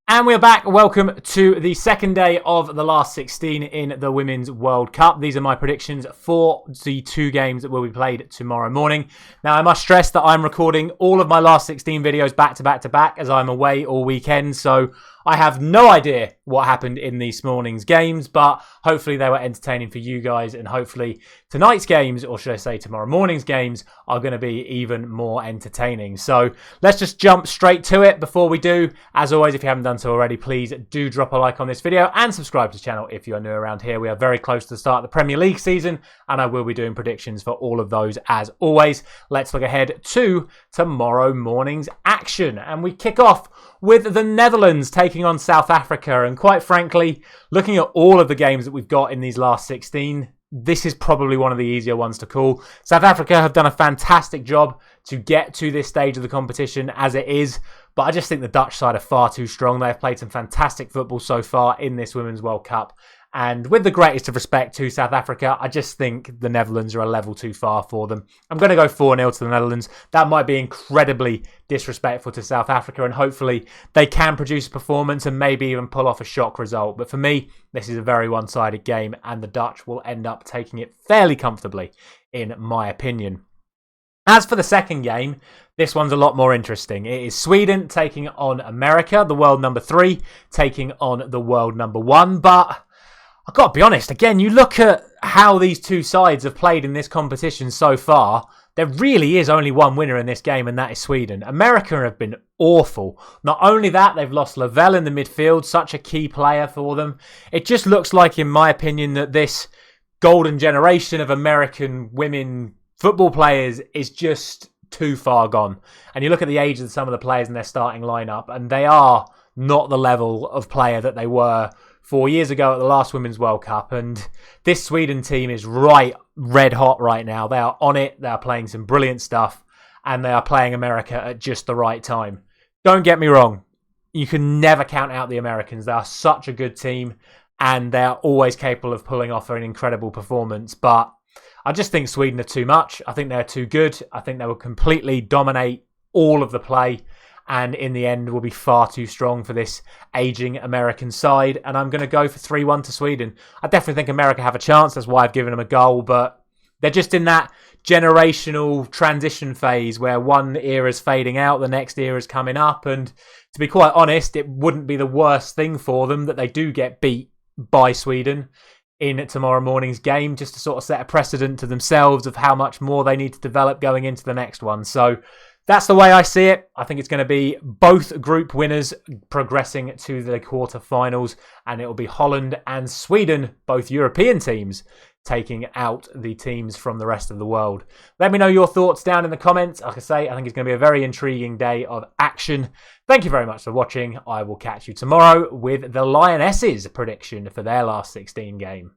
And we're back. Welcome to the second day of the last 16 in the Women's World Cup. These are my predictions for the two games that will be played tomorrow morning. Now, I must stress that I'm recording all of my last 16 videos back to back to back as I'm away all weekend. So I have no idea what happened in this morning's games, but hopefully they were entertaining for you guys, and hopefully tonight's games, or should I say tomorrow morning's games, are going to be even more entertaining. So let's just jump straight to it. Before we do, as always, if you haven't done so already, please do drop a like on this video and subscribe to the channel if you are new around here. We are very close to the start of the Premier League season, and I will be doing predictions for all of those as always. Let's look ahead to tomorrow morning's action, and we kick off with the Netherlands taking on South Africa. And quite frankly, looking at all of the games that we've got in these last 16, this is probably one of the easier ones to call. South Africa have done a fantastic job to get to this stage of the competition as it is, but I just think the Dutch side are far too strong. They've played some fantastic football so far in this Women's World Cup. And with the greatest of respect to South Africa, I just think the Netherlands are a level too far for them. I'm going to go 4-0 to the Netherlands. That might be incredibly disrespectful to South Africa, and hopefully they can produce a performance and maybe even pull off a shock result. But for me, this is a very one-sided game, and the Dutch will end up taking it fairly comfortably, in my opinion. As for the second game, this one's a lot more interesting. It is Sweden taking on America, the world number 3, taking on the world number 1. But I've got to be honest, again, you look at how these two sides have played in this competition so far, there really is only one winner in this game, and that is Sweden. America have been awful. Not only that, they've lost Lavelle in the midfield, such a key player for them. It just looks like, in my opinion, that this golden generation of American women football players is just too far gone. And you look at the age of some of the players in their starting lineup, and they are not the level of player that they were 4 years ago at the last Women's World Cup. And this Sweden team is red hot right now. They are on it. They are playing some brilliant stuff, and they are playing America at just the right time. Don't get me wrong. You can never count out the Americans. They are such a good team, and they are always capable of pulling off an incredible performance. But I just think Sweden are too much. I think they're too good. I think they will completely dominate all of the play, and in the end will be far too strong for this ageing American side. And I'm going to go for 3-1 to Sweden. I definitely think America have a chance. That's why I've given them a goal. But they're just in that generational transition phase where one era is fading out, the next era is coming up. And to be quite honest, it wouldn't be the worst thing for them that they do get beat by Sweden in tomorrow morning's game, just to sort of set a precedent to themselves of how much more they need to develop going into the next one. So that's the way I see it. I think it's going to be both group winners progressing to the quarterfinals, and it will be Holland and Sweden, both European teams, taking out the teams from the rest of the world. Let me know your thoughts down in the comments. Like I say, I think it's going to be a very intriguing day of action. Thank you very much for watching. I will catch you tomorrow with the Lionesses' prediction for their last 16 game.